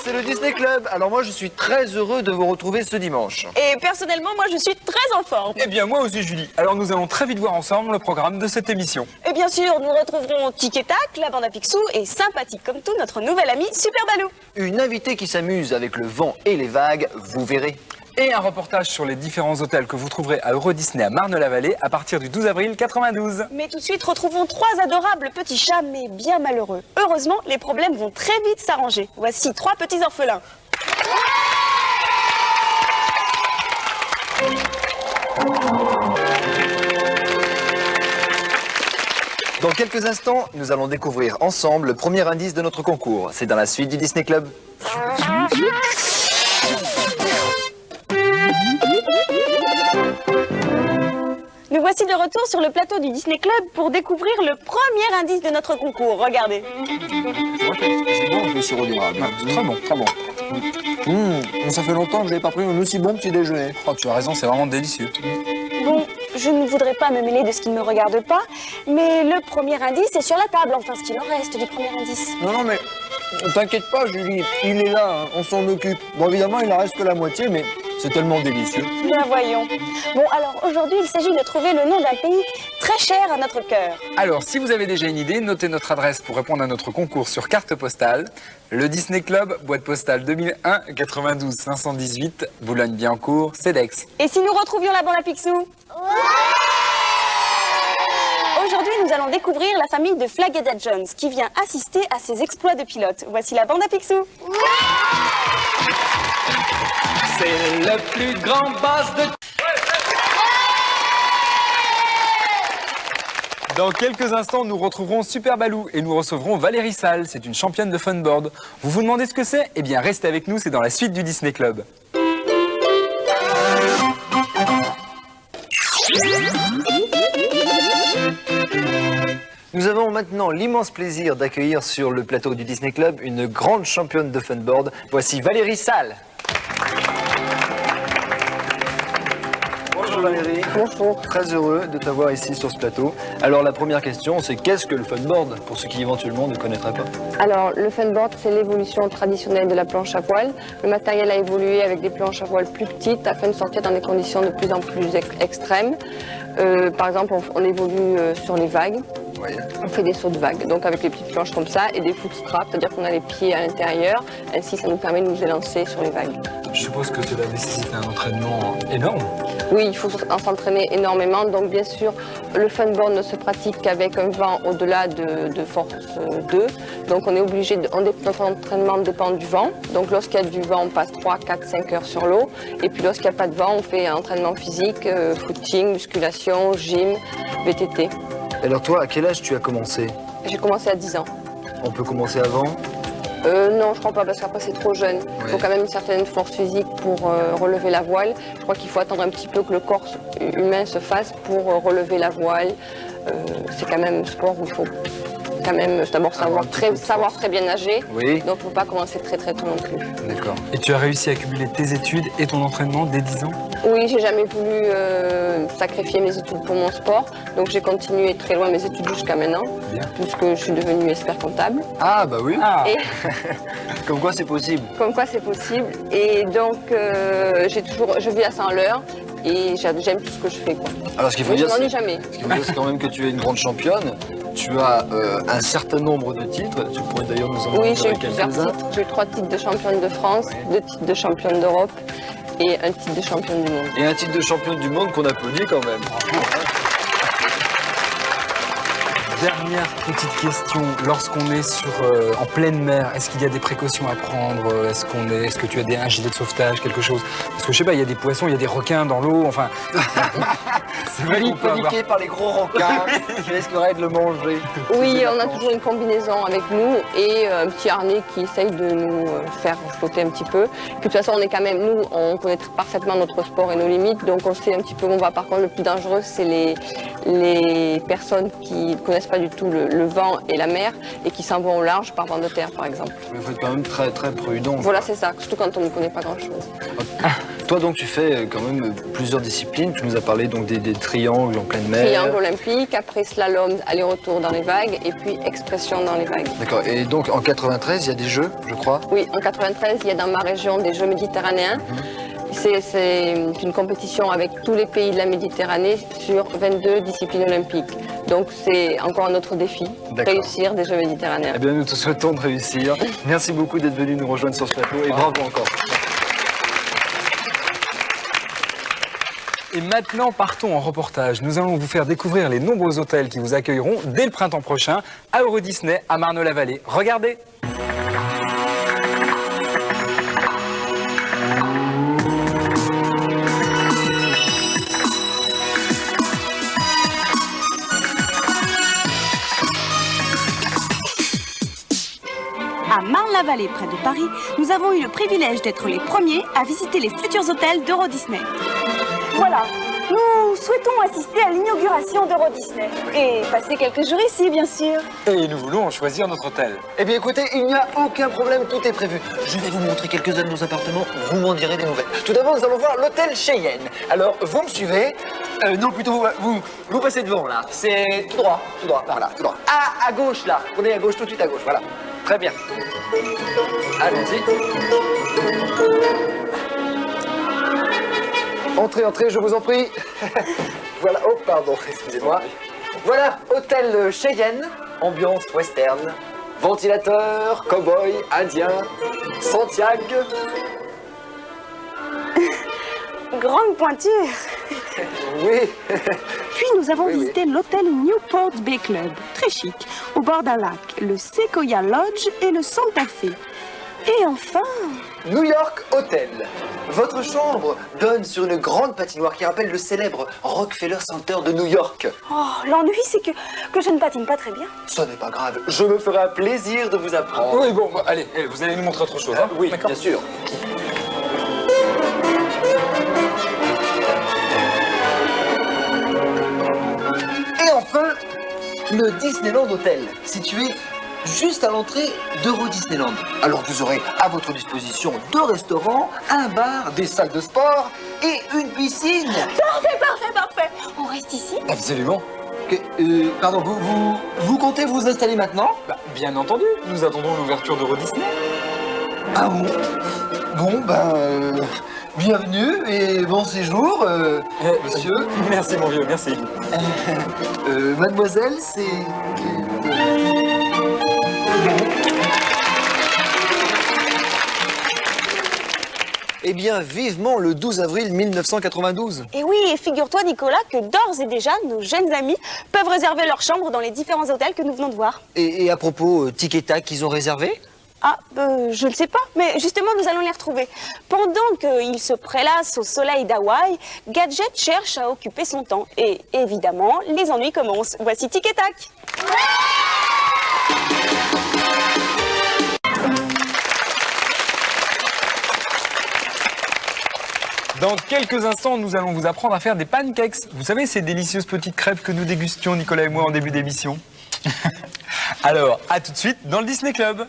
c'est le Disney Club. Alors moi, je suis très heureux de vous retrouver ce dimanche. Et personnellement, moi, je suis très en forme. Eh bien, moi aussi, Julie. Alors, nous allons très vite voir ensemble le programme de cette émission. Et bien sûr, nous retrouverons Tic et Tac, la bande à Picsou et sympathique comme tout, notre nouvel ami Super Balou. Une invitée qui s'amuse avec le vent et les vagues, vous verrez. Et un reportage sur les différents hôtels que vous trouverez à Euro Disney à Marne-la-Vallée à partir du 12 avril 92. Mais tout de suite, retrouvons 3 adorables petits chats, mais bien malheureux. Heureusement, les problèmes vont très vite s'arranger. Voici 3 petits orphelins. Dans quelques instants, nous allons découvrir ensemble le premier indice de notre concours. C'est dans la suite du Disney Club. Nous voici de retour sur le plateau du Disney Club pour découvrir le premier indice de notre concours. Regardez. C'est bon, le sirop d'érable. C'est très bon, très bon. Ça fait longtemps que je n'avais pas pris un aussi bon petit déjeuner. Oh, tu as raison, c'est vraiment délicieux. Bon, je ne voudrais pas me mêler de ce qui ne me regarde pas, mais le premier indice est sur la table, enfin ce qu'il en reste du premier indice. Non, mais t'inquiète pas, Julie, il est là, hein, on s'en occupe. Bon, évidemment, il en reste que la moitié, mais c'est tellement délicieux. Bien voyons. Bon, alors aujourd'hui, il s'agit de trouver le nom d'un pays très cher à notre cœur. Alors, si vous avez déjà une idée, notez notre adresse pour répondre à notre concours sur carte postale. Le Disney Club, boîte postale 2001 92 518, Boulogne-Billancourt, CEDEX. Et si nous retrouvions la bande à Picsou? Aujourd'hui, nous allons découvrir la famille de Flageda Jones qui vient assister à ses exploits de pilote. Voici la bande à Picsou. C'est le plus grand boss de... Dans quelques instants, nous retrouverons Super Balou et nous recevrons Valérie Salle. C'est une championne de funboard. Vous vous demandez ce que c'est? Eh bien, restez avec nous, c'est dans la suite du Disney Club. Nous avons maintenant l'immense plaisir d'accueillir sur le plateau du Disney Club une grande championne de funboard. Voici Valérie Salle. Bonjour Valérie. Bonjour. Très heureux de t'avoir ici sur ce plateau. Alors la première question, c'est qu'est-ce que le funboard, pour ceux qui éventuellement ne connaîtraient pas? Alors, le funboard, c'est l'évolution traditionnelle de la planche à voile. Le matériel a évolué avec des planches à voile plus petites afin de sortir dans des conditions de plus en plus extrêmes. Par exemple, on évolue sur les vagues. Oui. On fait des sauts de vagues, donc avec les petites planches comme ça et des foot straps, c'est-à-dire qu'on a les pieds à l'intérieur. Ainsi, ça nous permet de nous élancer sur les vagues. Je suppose que cela nécessite un entraînement énorme. Oui, il faut s'entraîner énormément. Donc, bien sûr, le funboard ne se pratique qu'avec un vent au-delà de force 2. Donc, on est obligé notre entraînement dépend du vent. Donc, lorsqu'il y a du vent, on passe 3, 4, 5 heures sur l'eau. Et puis, lorsqu'il n'y a pas de vent, on fait un entraînement physique, footing, musculation, gym, VTT. Alors toi, à quel âge tu as commencé? J'ai commencé à 10 ans. On peut commencer avant? Non, je crois pas, parce qu'après c'est trop jeune. Il faut quand même une certaine force physique pour relever la voile. Je crois qu'il faut attendre un petit peu que le corps humain se fasse pour relever la voile. C'est quand même un sport où il faut quand même d'abord savoir très bien nager. Oui. Donc il ne faut pas commencer très tôt non plus. D'accord. Et tu as réussi à cumuler tes études et ton entraînement dès 10 ans? Oui, j'ai jamais voulu sacrifier mes études pour mon sport. Donc j'ai continué très loin mes études jusqu'à maintenant. Bien. Puisque je suis devenue expert comptable. Ah bah oui. Ah. Et Comme quoi c'est possible. comme quoi c'est possible. Et donc je vis à Saint-Leur et j'aime tout ce que je fais, quoi. Alors ce qu'il faut Mais je dire, m'ennuie jamais. ce qu'il faut dire, c'est quand même que tu es une grande championne. Tu as un certain nombre de titres. Tu pourrais d'ailleurs nous en Oui, j'ai eu montrer plusieurs quelques-uns. titres. J'ai eu 3 titres de championne de France, 2 titres de championne d'Europe et un titre de championne du monde. Et un titre de championne du monde qu'on applaudit quand même. Dernière petite question, lorsqu'on est en pleine mer, est-ce qu'il y a des précautions à prendre? Est-ce que tu as un gilet de sauvetage, quelque chose? Parce que je sais pas, il y a des poissons, il y a des requins dans l'eau, enfin... C'est vrai qu'on peut avoir... Paniqué par les gros requins qui risqueraient de le manger. Oui, on a toujours une combinaison avec nous et un petit harnais qui essaye de nous faire flotter un petit peu. Puis de toute façon, on est quand même, nous, on connaît parfaitement notre sport et nos limites, donc on sait un petit peu où on va. Par contre, le plus dangereux, c'est les personnes qui ne connaissent pas du tout le vent et la mer et qui s'en vont au large par vent de terre, par exemple. Il faut être quand même très prudent. Voilà, c'est ça, surtout quand on ne connaît pas grand-chose. Toi donc tu fais quand même plusieurs disciplines. Tu nous as parlé donc des triangles en pleine mer. Triangle olympique, après slalom, aller-retour dans les vagues, et puis expression dans les vagues. D'accord. Et donc en 93, il y a des jeux, je crois. Oui, en 93, il y a dans ma région des Jeux méditerranéens. C'est une compétition avec tous les pays de la Méditerranée sur 22 disciplines olympiques. Donc c'est encore un autre défi, réussir des Jeux méditerranéens. Eh bien, nous te souhaitons de réussir. Merci beaucoup d'être venu nous rejoindre sur ce plateau et bravo encore. Et maintenant, partons en reportage. Nous allons vous faire découvrir les nombreux hôtels qui vous accueilleront dès le printemps prochain à Euro Disney à Marne-la-Vallée. Regardez! À Marne-la-Vallée, près de Paris, nous avons eu le privilège d'être les premiers à visiter les futurs hôtels d'Euro Disney. Voilà, nous souhaitons assister à l'inauguration d'Euro Disney. Et passer quelques jours ici, bien sûr. Et nous voulons choisir notre hôtel. Eh bien écoutez, il n'y a aucun problème, tout est prévu. Je vais vous montrer quelques-uns de nos appartements, vous m'en direz des nouvelles. Tout d'abord, nous allons voir l'hôtel Cheyenne. Alors, vous me suivez. Non, plutôt vous passez devant là. C'est tout droit, voilà, tout droit. À gauche là, prenez à gauche, tout de suite à gauche, voilà. Très bien. Allons-y. Entrez, je vous en prie. Voilà, oh pardon, excusez-moi. Voilà, hôtel Cheyenne, ambiance western, ventilateur, cow-boy, indien, Santiago. Grande pointure. Oui. Puis nous avons visité l'hôtel Newport Bay Club, très chic, au bord d'un lac, le Sequoia Lodge et le Santa Fe. Et enfin... New York Hotel. Votre chambre donne sur une grande patinoire qui rappelle le célèbre Rockefeller Center de New York. Oh, l'ennui, c'est que je ne patine pas très bien. Ce n'est pas grave, je me ferai un plaisir de vous apprendre. Oui, bon, allez, vous allez nous montrer autre chose. Hein? Oui, D'accord. bien sûr. Et enfin, le Disneyland Hotel, situé juste à l'entrée d'Euro Disneyland. Alors vous aurez à votre disposition 2 restaurants, un bar, des salles de sport et une piscine. Parfait. On reste ici? Absolument. Pardon, vous comptez vous installer maintenant? Bah, bien entendu, nous attendons l'ouverture d'Euro Disney. Ah bon? Bon, bienvenue et bon séjour, monsieur. Merci mon vieux, merci. Mademoiselle, c'est... Eh bien, vivement le 12 avril 1992. Et oui, et figure-toi, Nicolas, que d'ores et déjà, nos jeunes amis peuvent réserver leur chambre dans les différents hôtels que nous venons de voir. Et à propos, Tic et Tac, ils ont réservé? Ah, je ne sais pas, mais justement, nous allons les retrouver. Pendant qu'ils se prélassent au soleil d'Hawaï, Gadget cherche à occuper son temps. Et évidemment, les ennuis commencent. Voici Tic et Tac. Dans quelques instants, nous allons vous apprendre à faire des pancakes. Vous savez, ces délicieuses petites crêpes que nous dégustions, Nicolas et moi, en début d'émission. Alors, à tout de suite dans le Disney Club.